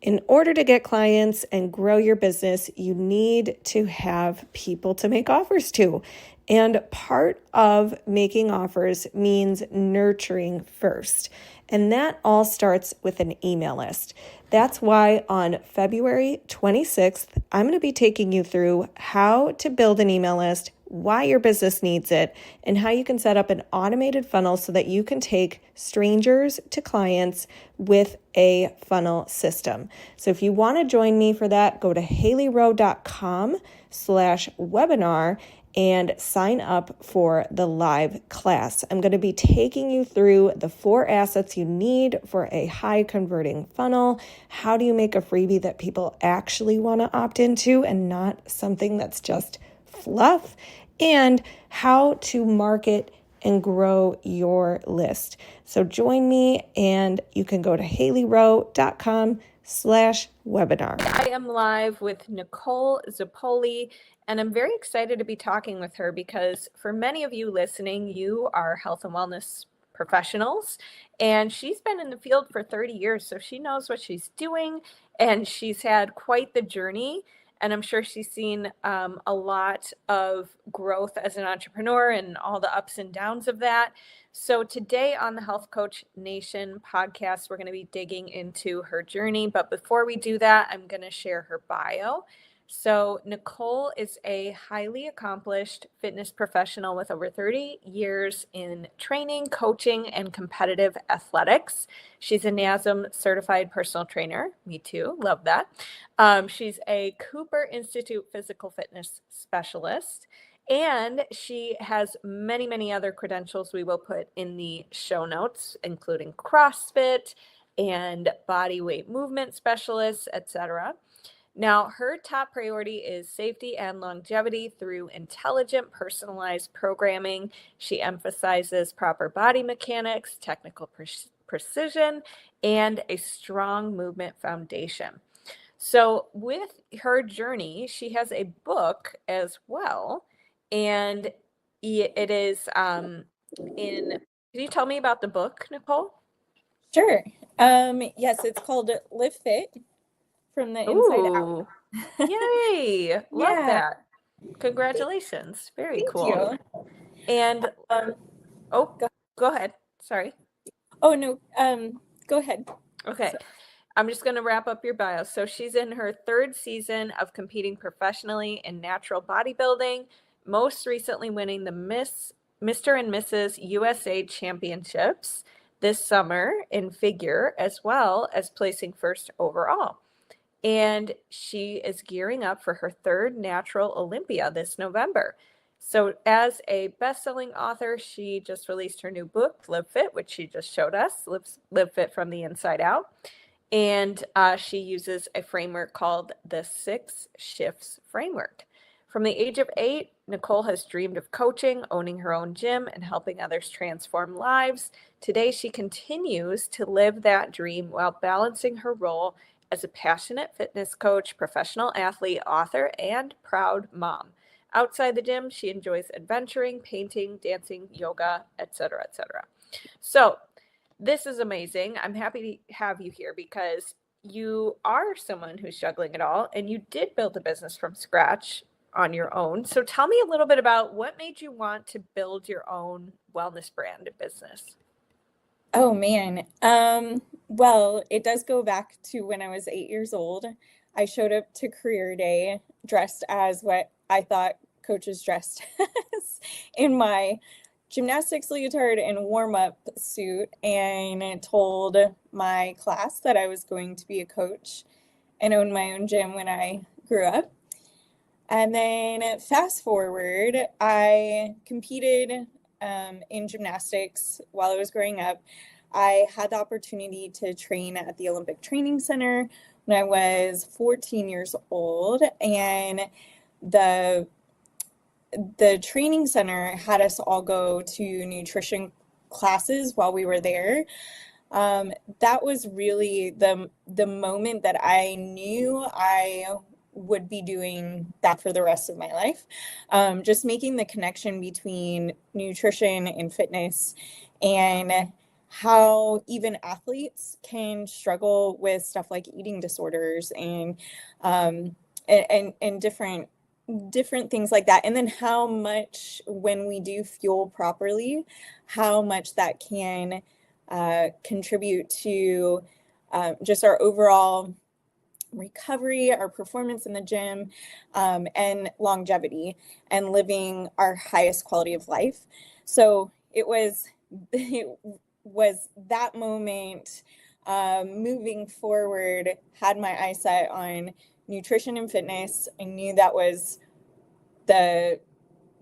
In order to get clients and grow your business, you need to have people to make offers to. And part of making offers means nurturing first. And that all starts with an email list. That's why on February 26th, I'm going to be taking you through how to build an email list, why your business needs it, and how you can set up an automated funnel so that you can take strangers to clients with a funnel system. So if you want to join me for that, go to haileyrowe.com/webinar and sign up for the live class. I'm going to be taking you through the 4 assets you need for a high converting funnel. How do you make a freebie that people actually want to opt into and not something that's just fluff? And how to market and grow your list. So join me, and you can go to haileyrowe.com/webinar. I am live with Nicole Zapoli, and I'm very excited to be talking with her because for many of you listening, you are health and wellness professionals, and she's been in the field for 30 years, so she knows what she's doing, and she's had quite the journey. And I'm sure she's seen a lot of growth as an entrepreneur and all the ups and downs of that. So today on the Health Coach Nation podcast, we're going to be digging into her journey. But before we do that, I'm going to share her bio. So Nicole is a highly accomplished fitness professional with over 30 years in training, coaching, and competitive athletics. She's a NASM certified personal trainer. Me too. Love that. She's a Cooper Institute physical fitness specialist. And she has many, many other credentials we will put in the show notes, including CrossFit and body weight movement specialist, etc. Now, her top priority is safety and longevity through intelligent, personalized programming. She emphasizes proper body mechanics, technical precision, and a strong movement foundation. So with her journey, she has a book as well, and it is can you tell me about the book, Nicole? Sure. Yes, it's called Live Fit from the Inside Out. Yay! Love Yeah. that. Congratulations. Very Thank cool. you. And go ahead. Sorry. Oh no, go ahead. Okay. I'm just going to wrap up your bio. So she's in her 3rd season of competing professionally in natural bodybuilding, most recently winning the Mr. and Mrs. USA Championships this summer in figure, as well as placing 1st overall. And she is gearing up for her 3rd Natural Olympia this November. So as a best-selling author, she just released her new book, Live Fit, which she just showed us, Live Fit from the Inside Out. And she uses a framework called the 6 Shifts Framework. From the age of 8, Nicole has dreamed of coaching, owning her own gym, and helping others transform lives. Today, she continues to live that dream while balancing her role as a passionate fitness coach, professional athlete, author, and proud mom. Outside the gym, she enjoys adventuring, painting, dancing, yoga, etc., etc. So this is amazing. I'm happy to have you here because you are someone who's juggling it all, and you did build a business from scratch on your own. So tell me a little bit about what made you want to build your own wellness brand business. Oh man. Well, it does go back to when I was 8 years old. I showed up to career day dressed as what I thought coaches dressed as in my gymnastics leotard and warm-up suit, and told my class that I was going to be a coach and own my own gym when I grew up. And then fast forward, I competed in gymnastics while I was growing up. I had the opportunity to train at the Olympic Training Center when I was 14 years old, and the training center had us all go to nutrition classes while we were there. That was really the moment that I knew I would be doing that for the rest of my life. Just making the connection between nutrition and fitness. And how even athletes can struggle with stuff like eating disorders and different things like that. And then how much, when we do fuel properly, how much that can contribute to just our overall recovery, our performance in the gym, and longevity and living our highest quality of life. So it was that moment, moving forward, had my eyesight on nutrition and fitness. I knew that was the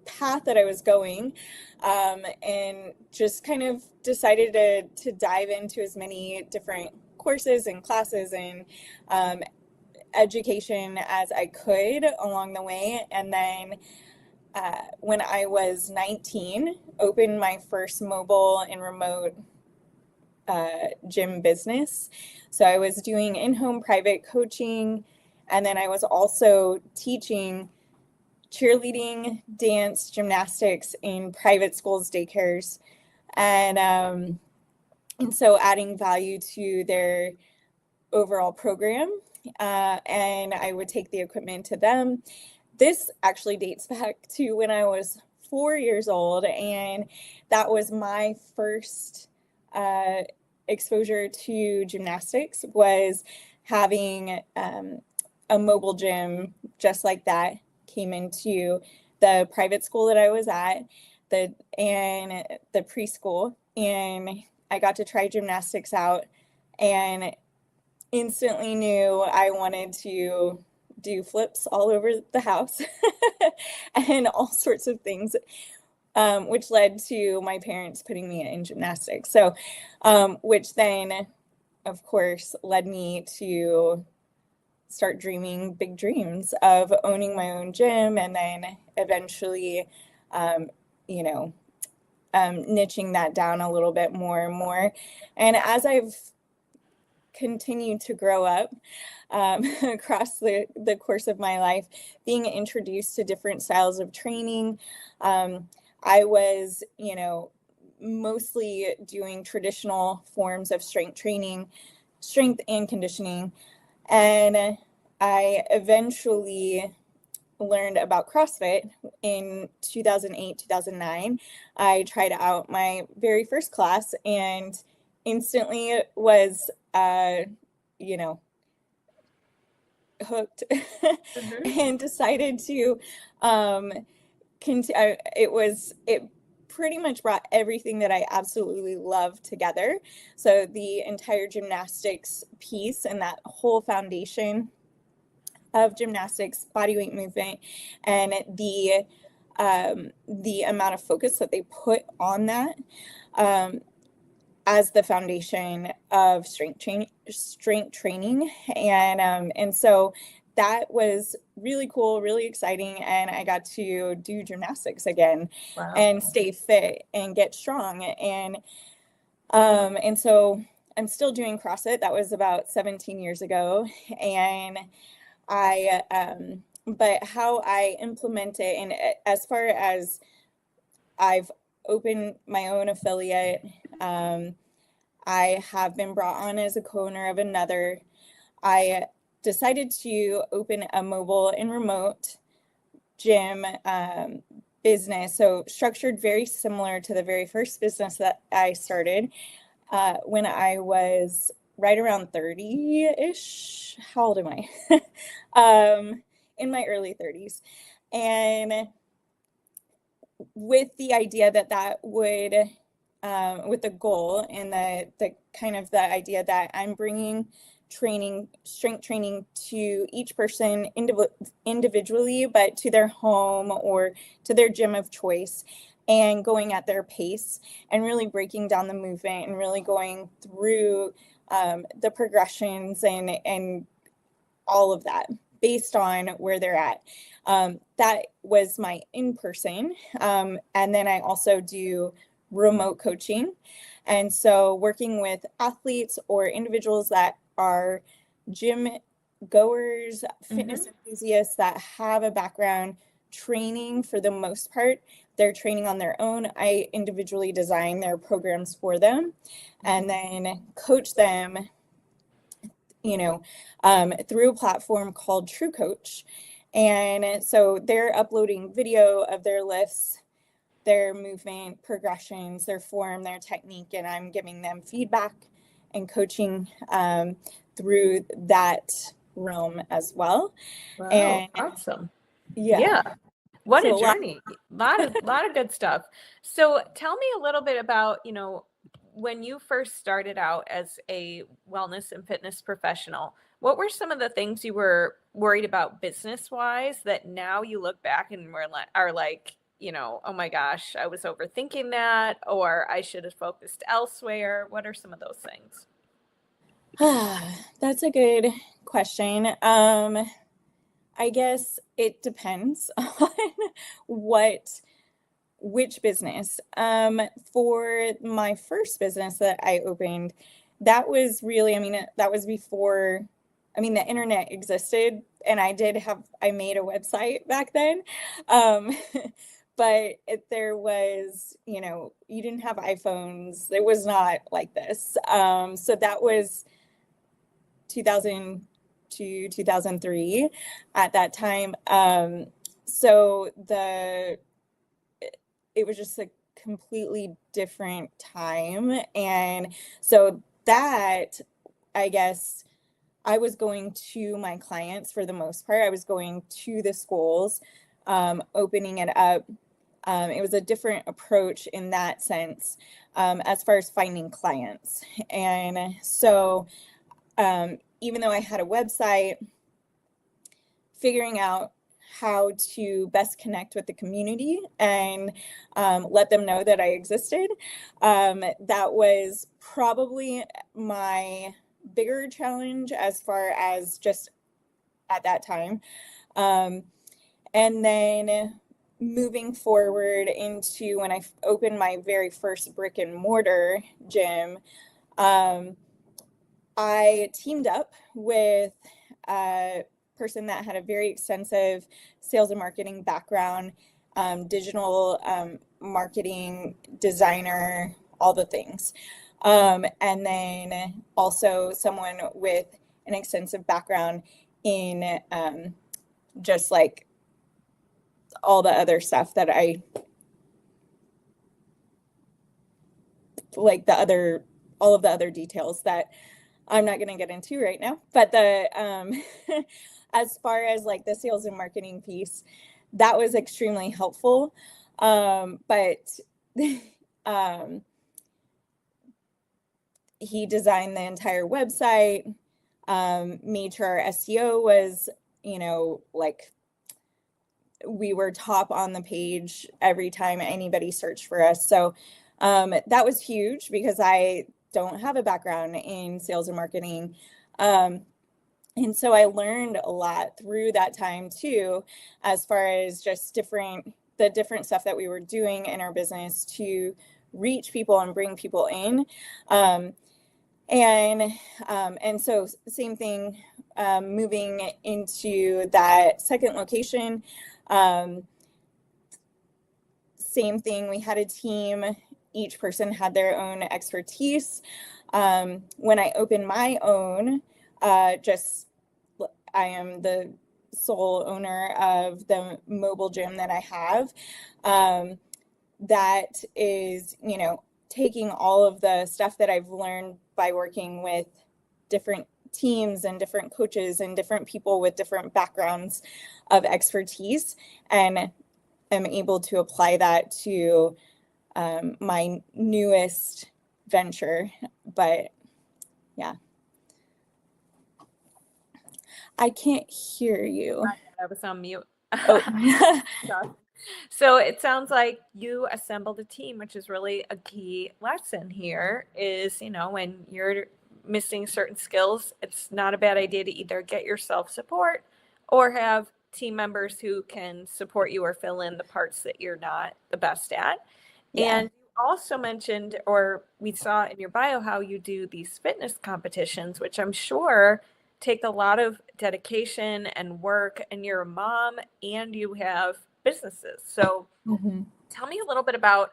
path that I was going, and just kind of decided to dive into as many different courses and classes and education as I could along the way. And then when I was 19, opened my first mobile and remote gym business. So I was doing in-home private coaching, and then I was also teaching cheerleading, dance, gymnastics in private schools, daycares, and so adding value to their overall program. And I would take the equipment to them. This actually dates back to when I was 4 years old, and that was my first exposure to gymnastics, was having a mobile gym just like that. Came into the private school that I was at, and the preschool, and I got to try gymnastics out and instantly knew I wanted to do flips all over the house and all sorts of things, which led to my parents putting me in gymnastics. So, which then, of course, led me to start dreaming big dreams of owning my own gym, and then eventually, niching that down a little bit more and more. And as I've continued to grow up across the course of my life, being introduced to different styles of training, I was, mostly doing traditional forms of strength training, strength and conditioning. And I eventually learned about CrossFit in 2008, 2009. I tried out my very first class and instantly was, hooked and decided to, it pretty much brought everything that I absolutely love together. So the entire gymnastics piece and that whole foundation of gymnastics, body weight movement, and the amount of focus that they put on that as the foundation of strength training, and so that was really cool, really exciting, and I got to do gymnastics again. Wow. And stay fit and get strong, and so I'm still doing CrossFit. That was about 17 years ago, and but how I implement it, and as far as I've opened my own affiliate, I have been brought on as a co-owner of another. I decided to open a mobile and remote gym business, so structured very similar to the very first business that I started when I was right around 30-ish. How old am I? In my early 30s. And with the idea that would, with the goal and the kind of the idea that I'm bringing strength training to each person individually, but to their home or to their gym of choice, and going at their pace and really breaking down the movement and really going through the progressions and all of that based on where they're at. That was my in-person. And then I also do remote coaching. And so working with athletes or individuals that are gym goers, fitness enthusiasts that have a background training for the most part. They're training on their own. I individually design their programs for them and then coach them, through a platform called True Coach. And so they're uploading video of their lifts, their movement progressions, their form, their technique, and I'm giving them feedback and coaching through that realm as well. Wow, And awesome. yeah. What So a journey. Lot of good stuff. So tell me a little bit about, when you first started out as a wellness and fitness professional, what were some of the things you were worried about business-wise that now you look back and are like, oh my gosh, I was overthinking that, or I should have focused elsewhere? What are some of those things? That's a good question. I guess it depends on which business. For my first business that I opened, that was really, that was before, the internet existed, and I made a website back then. But there was, you didn't have iPhones. It was not like this. So that was 2002, 2003 at that time. So it was just a completely different time. And so that, I guess, I was going to my clients for the most part. I was going to the schools, opening it up. It was a different approach in that sense, as far as finding clients. And so even though I had a website, figuring out how to best connect with the community and let them know that I existed, that was probably my bigger challenge as far as just at that time. And then moving forward into when I opened my very first brick and mortar gym, I teamed up with a person that had a very extensive sales and marketing background, digital marketing designer, all the things. And then also someone with an extensive background in just like all the other stuff that all of the other details that I'm not going to get into right now. But as far as like the sales and marketing piece, that was extremely helpful. But he designed the entire website, made sure our SEO was, like we were top on the page every time anybody searched for us. So that was huge because I don't have a background in sales and marketing. And so I learned a lot through that time too, as far as just the different stuff that we were doing in our business to reach people and bring people in. And so same thing, moving into that second location, same thing, we had a team, each person had their own expertise. When I opened my own, I am the sole owner of the mobile gym that I have. That is, taking all of the stuff that I've learned by working with different teams and different coaches and different people with different backgrounds of expertise, and am able to apply that to my newest venture. But yeah, I can't hear you. I was on mute. Oh. So it sounds like you assembled a team, which is really a key lesson here is, when you're missing certain skills, it's not a bad idea to either get yourself support or have team members who can support you or fill in the parts that you're not the best at. Yeah. And you also mentioned, or we saw in your bio, how you do these fitness competitions, which I'm sure take a lot of dedication and work, and you're a mom and you have businesses. So Mm-hmm. tell me a little bit about,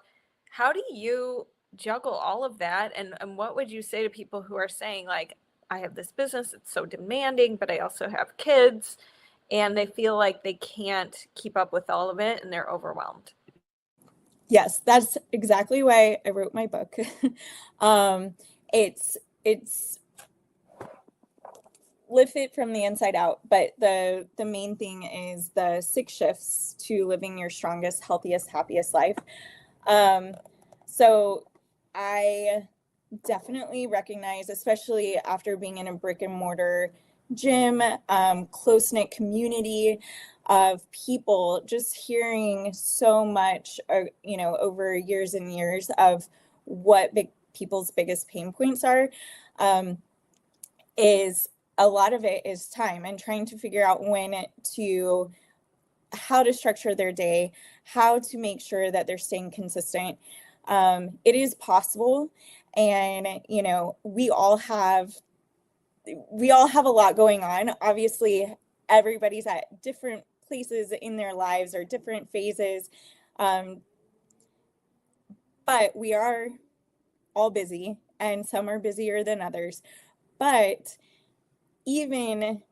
how do you juggle all of that? And what would you say to people who are saying, like, I have this business, it's so demanding, but I also have kids, and they feel like they can't keep up with all of it and they're overwhelmed? Yes, that's exactly why I wrote my book. um, it's live fit from the inside out, but the main thing is the 6 shifts to living your strongest, healthiest, happiest life. So I definitely recognize, especially after being in a brick and mortar gym, close-knit community of people, just hearing so much, over years and years of what people's biggest pain points are, is a lot of it is time and trying to figure out how to structure their day, how to make sure that they're staying consistent. It is possible. And, we all have a lot going on. Obviously, everybody's at different places in their lives or different phases. But we are all busy, and some are busier than others. But even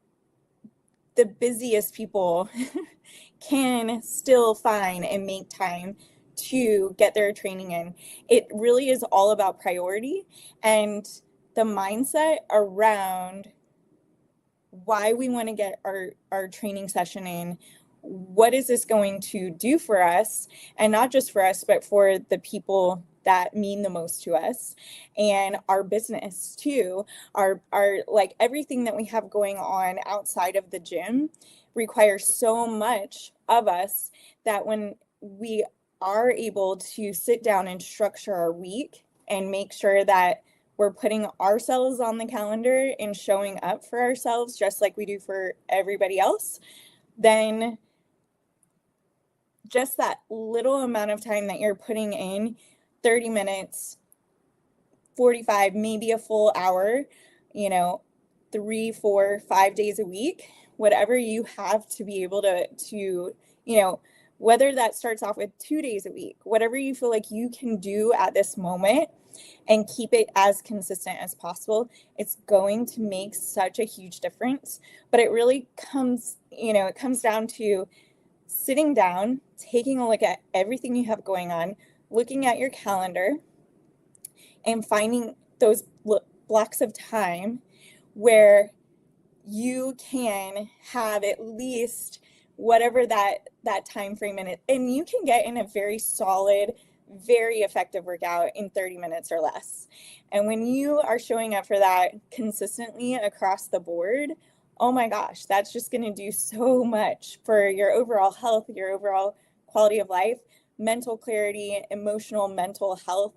the busiest people can still find and make time to get their training in. It really is all about priority and the mindset around why we want to get our training session in. What is this going to do for us? And not just for us, but for the people that mean the most to us and our business too. Our like everything that we have going on outside of the gym requires so much of us that when we are able to sit down and structure our week and make sure that we're putting ourselves on the calendar and showing up for ourselves just like we do for everybody else, then just that little amount of time that you're putting in, 30 minutes, 45, maybe a full hour, 3, 4, 5 days a week, whatever you have to be able to, whether that starts off with 2 days a week, whatever you feel like you can do at this moment and keep it as consistent as possible, it's going to make such a huge difference. But it really comes down to sitting down, taking a look at everything you have going on, looking at your calendar, and finding those blocks of time where you can have at least whatever that time frame in it, and you can get in a very solid, very effective workout in 30 minutes or less. And when you are showing up for that consistently across the board, oh my gosh, that's just going to do so much for your overall health, your overall quality of life, mental clarity, emotional, mental health,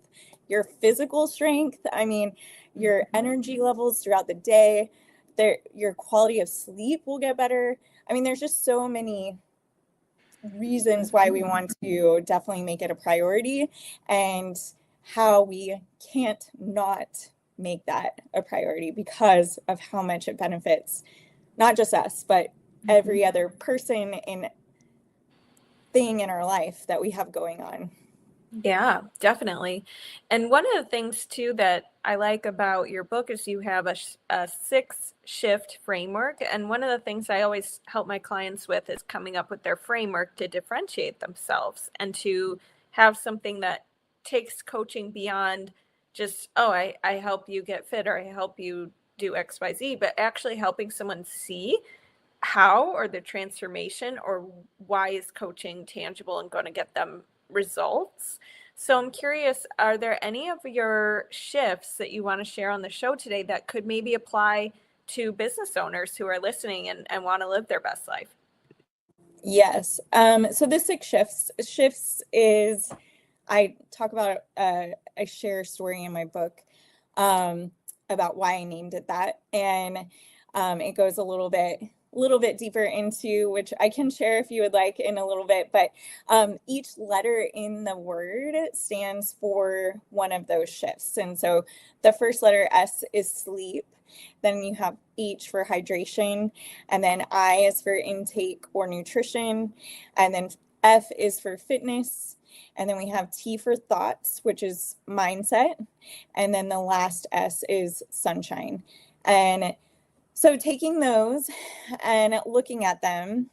your physical strength. I mean, your energy levels throughout the day, your quality of sleep will get better. I mean, there's just so many reasons why we want to definitely make it a priority, and how we can't not make that a priority because of how much it benefits not just us, but every other person and thing in our life that we have going on. Yeah, definitely. And one of the things too that I like about your book is you have a 6 shift framework. And one of the things I always help my clients with is coming up with their framework to differentiate themselves and to have something that takes coaching beyond just, oh, I help you get fit or I help you do XYZ, but actually helping someone see how, or the transformation, or why is coaching tangible and going to get them results. So I'm curious, are there any of your shifts that you want to share on the show today that could maybe apply to business owners who are listening and want to live their best life? Yes. So the 6 shifts is, I talk about, I share a story in my book about why I named it that. And it goes a little bit deeper into, which I can share if you would like in a little bit, but each letter in the word stands for one of those shifts. And so the first letter, S, is sleep. Then you have H for hydration, and then I is for intake or nutrition, and then F is for fitness. And then we have T for thoughts, which is mindset. And then the last S is sunshine. And so taking those and looking at them,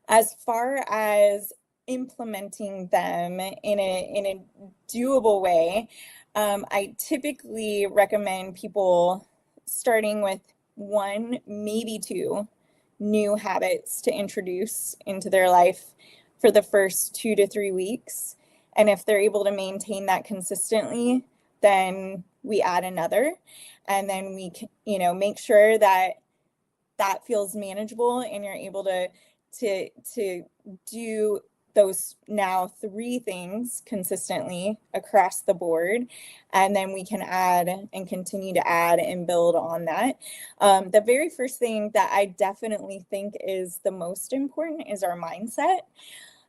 as far as implementing them in a doable way, I typically recommend people starting with 1, maybe 2 new habits to introduce into their life for the first 2 to 3 weeks. And if they're able to maintain that consistently, then we add another. And then we, make sure that that feels manageable and you're able to do those now 3 things consistently across the board. And then we can add and continue to add and build on that. The very first thing that I definitely think is the most important is our mindset.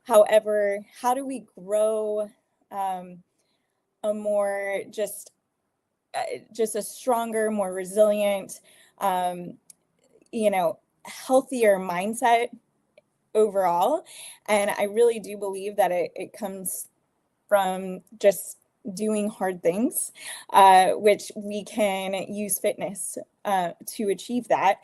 However, how do we grow a more just a stronger, more resilient, healthier mindset overall? And I really do believe that it comes from just doing hard things, which we can use fitness to achieve that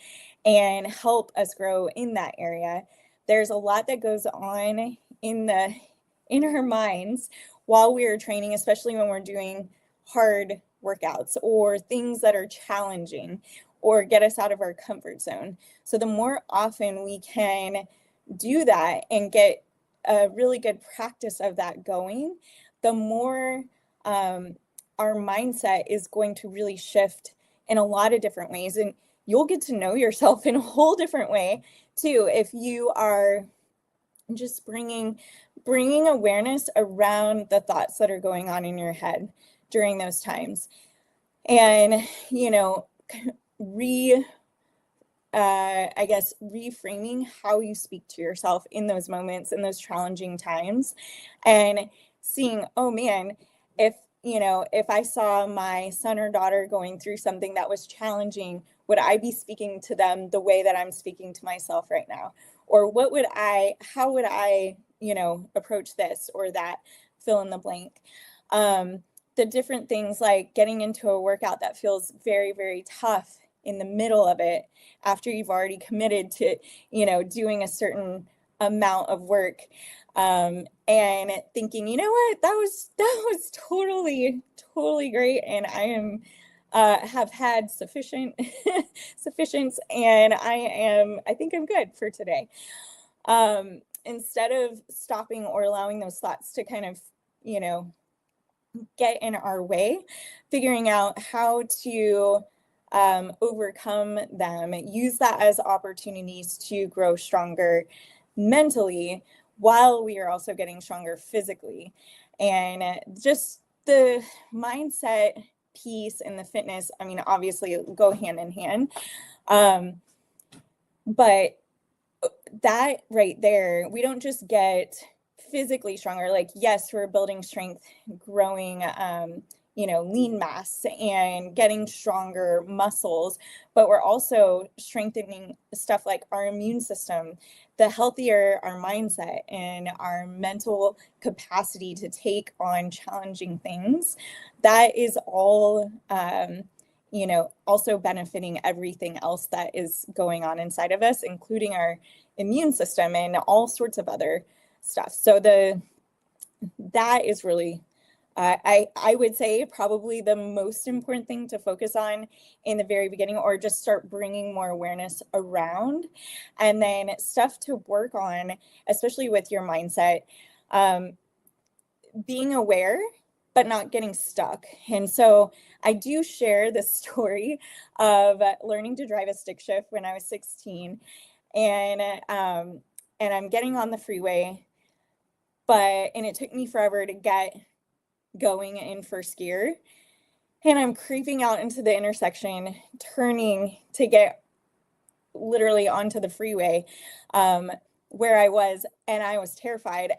and help us grow in that area. There's a lot that goes on in our minds while we are training, especially when we're doing hard workouts or things that are challenging or get us out of our comfort zone. So the more often we can do that and get a really good practice of that going, the more our mindset is going to really shift in a lot of different ways. And you'll get to know yourself in a whole different way too if you are just bringing awareness around the thoughts that are going on in your head during those times. And, reframing how you speak to yourself in those moments, in those challenging times, and seeing, oh man, if I saw my son or daughter going through something that was challenging, would I be speaking to them the way that I'm speaking to myself right now? Or how would I, approach this or that, fill in the blank. The different things like getting into a workout that feels very, very tough in the middle of it after you've already committed to, doing a certain amount of work, and thinking, you know what, that was totally great. And I am, have had sufficient, and I think I'm good for today. Instead of stopping or allowing those thoughts to kind of, get in our way, figuring out how to overcome them, use that as opportunities to grow stronger mentally while we are also getting stronger physically. And just the mindset piece and the fitness, obviously go hand in hand. But that right there, we don't just get physically stronger. Like, yes, we're building strength, growing, lean mass and getting stronger muscles, but we're also strengthening stuff like our immune system. The healthier our mindset and our mental capacity to take on challenging things, that is all, also benefiting everything else that is going on inside of us, including our immune system and all sorts of other stuff. So that is really, I would say, probably the most important thing to focus on in the very beginning, or just start bringing more awareness around. And then stuff to work on, especially with your mindset, being aware, but not getting stuck. And so I do share the story of learning to drive a stick shift when I was 16. And I'm getting on the freeway, and it took me forever to get going in first gear. And I'm creeping out into the intersection, turning to get literally onto the freeway, where I was, and I was terrified.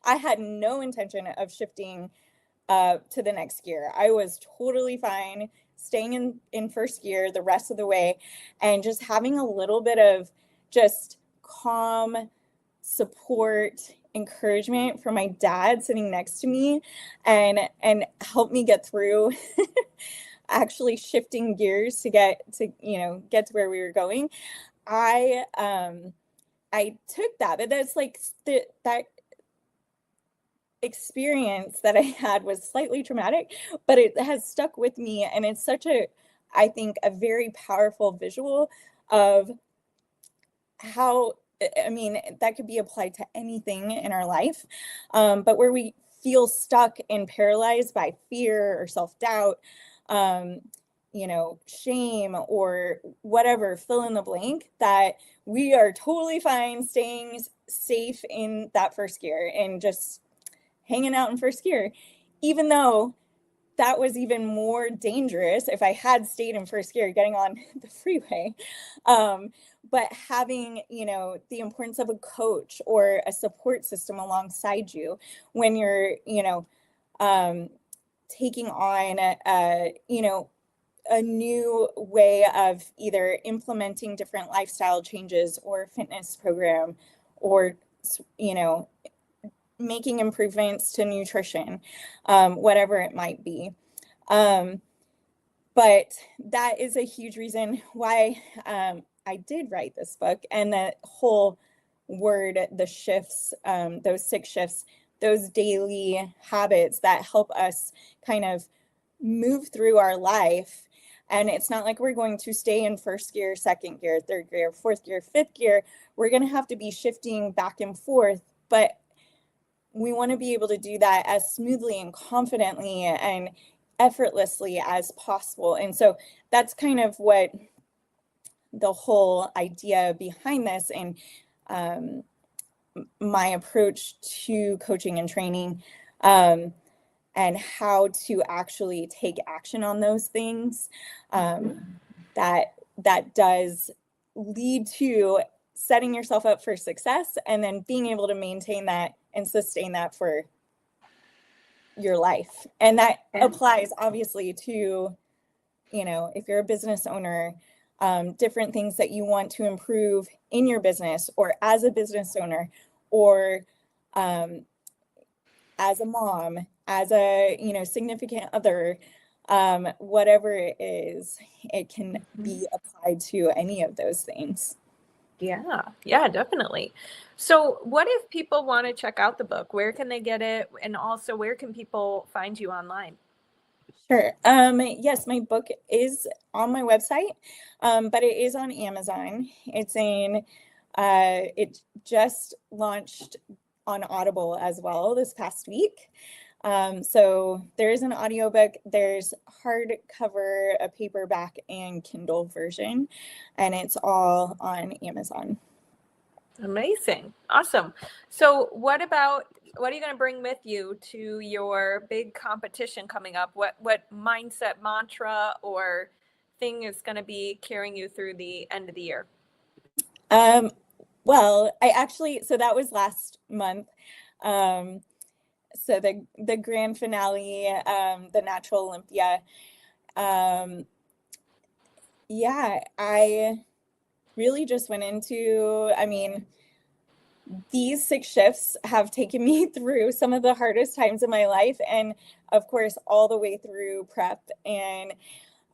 I had no intention of shifting to the next gear. I was totally fine staying in first gear the rest of the way, and just having a little bit of just calm support, encouragement from my dad sitting next to me and help me get through actually shifting gears to get to where we were going. I took that, but that's like that experience that I had was slightly traumatic, but it has stuck with me, and it's such I think a very powerful visual of how, I mean, that could be applied to anything in our life, but where we feel stuck and paralyzed by fear or self-doubt, shame or whatever, fill in the blank, that we are totally fine staying safe in that first gear and just hanging out in first gear, even though that was even more dangerous if I had stayed in first gear getting on the freeway. But having, the importance of a coach or a support system alongside you when you're, taking on a new way of either implementing different lifestyle changes or fitness program, or, making improvements to nutrition, whatever it might be. But that is a huge reason why I did write this book. And the whole word, the shifts, those 6 shifts, those daily habits that help us kind of move through our life. And it's not like we're going to stay in first gear, second gear, third gear, fourth gear, fifth gear. We're going to have to be shifting back and forth, but we want to be able to do that as smoothly and confidently and effortlessly as possible. And so that's kind of what the whole idea behind this and my approach to coaching and training, and how to actually take action on those things, that does lead to setting yourself up for success and then being able to maintain that and sustain that for your life. And that applies obviously to, if you're a business owner, different things that you want to improve in your business or as a business owner, or as a mom, as a, significant other, whatever it is, it can be applied to any of those things. Yeah, definitely. So what if people want to check out the book? Where can they get it? And also, where can people find you online? Sure. Yes, my book is on my website, but it is on Amazon. It just launched on Audible as well this past week. So there is an audiobook, there's hardcover, a paperback, and Kindle version, and it's all on Amazon. Amazing. Awesome. So what are you going to bring with you to your big competition coming up? What mindset mantra or thing is going to be carrying you through the end of the year? Well, so that was last month. So the grand finale, the Natural Olympia. Yeah, I really just went into, these 6 shifts have taken me through some of the hardest times in my life. And of course, all the way through prep and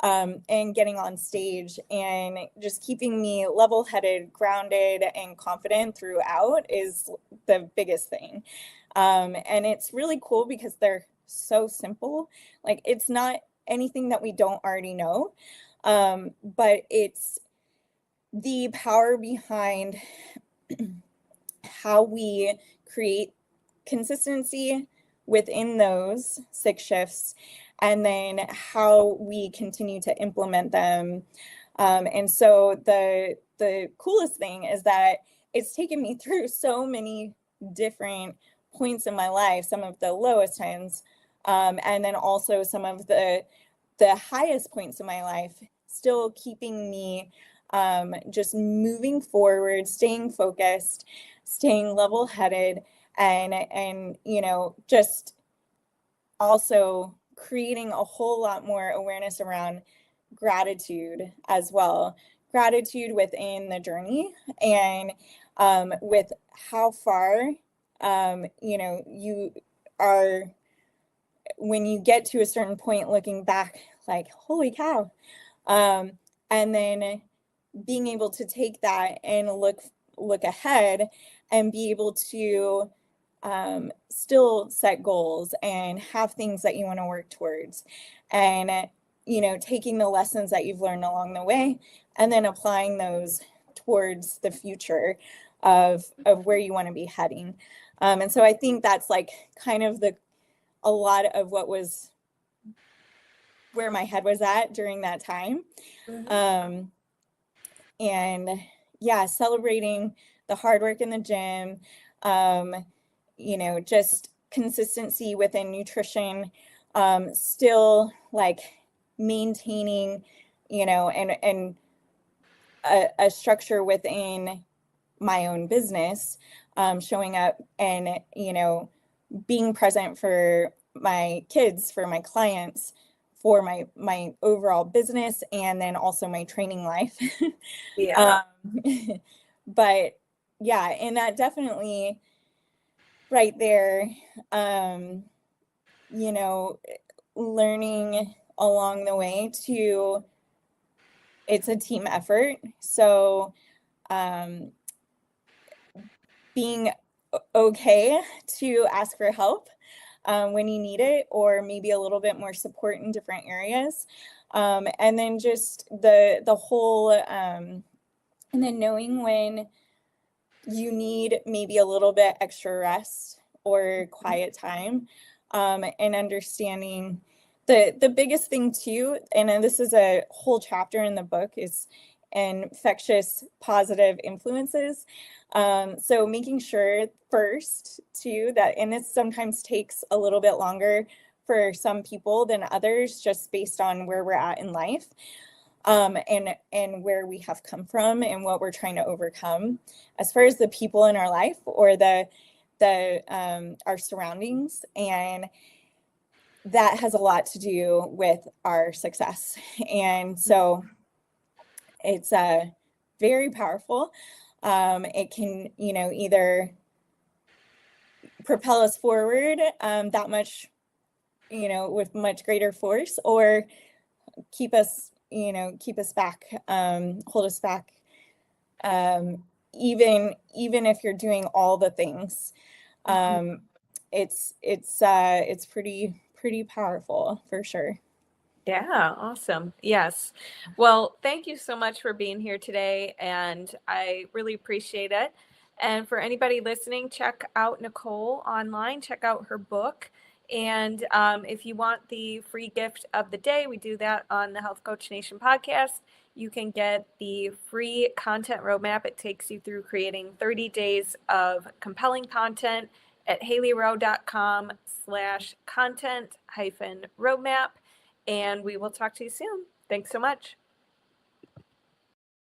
getting on stage, and just keeping me level-headed, grounded, and confident throughout is the biggest thing. And it's really cool because they're so simple. Like, it's not anything that we don't already know, but it's the power behind how we create consistency within those 6 shifts, and then how we continue to implement them. And so the coolest thing is that it's taken me through so many different points in my life, some of the lowest times, and then also some of the highest points in my life, still keeping me just moving forward, staying focused, staying level-headed, and just also creating a whole lot more awareness around gratitude as well. Gratitude within the journey, and with how far, you are, when you get to a certain point, looking back like, holy cow. And then being able to take that and look ahead and be able to still set goals and have things that you want to work towards, and taking the lessons that you've learned along the way and then applying those towards the future of where you want to be heading. And so I think that's like kind of a lot of what was where my head was at during that time. And yeah, celebrating the hard work in the gym, just consistency within nutrition, still like maintaining, and a structure within my own business, showing up and, being present for my kids, for my clients, for my overall business, and then also my training life. Yeah. But yeah, and that definitely right there, learning along the way to, it's a team effort. So being okay to ask for help when you need it, or maybe a little bit more support in different areas. And then just the whole, and then knowing when you need maybe a little bit extra rest or quiet time, and understanding the biggest thing too, and this is a whole chapter in the book, is infectious positive influences. So making sure first too that, and it sometimes takes a little bit longer for some people than others, just based on where we're at in life, and where we have come from and what we're trying to overcome as far as the people in our life, or our surroundings. And that has a lot to do with our success. And so it's very powerful. It can, either propel us forward that much, with much greater force, or keep us back, hold us back, even if you're doing all the things. It's pretty powerful for sure. Yeah, awesome. Yes. Well, thank you so much for being here today, and I really appreciate it. And for anybody listening, check out Nicole online, check out her book. And if you want the free gift of the day, we do that on the Health Coach Nation podcast. You can get the free content roadmap. It takes you through creating 30 days of compelling content at haileyrowe.com/content-roadmap. And we will talk to you soon. Thanks so much.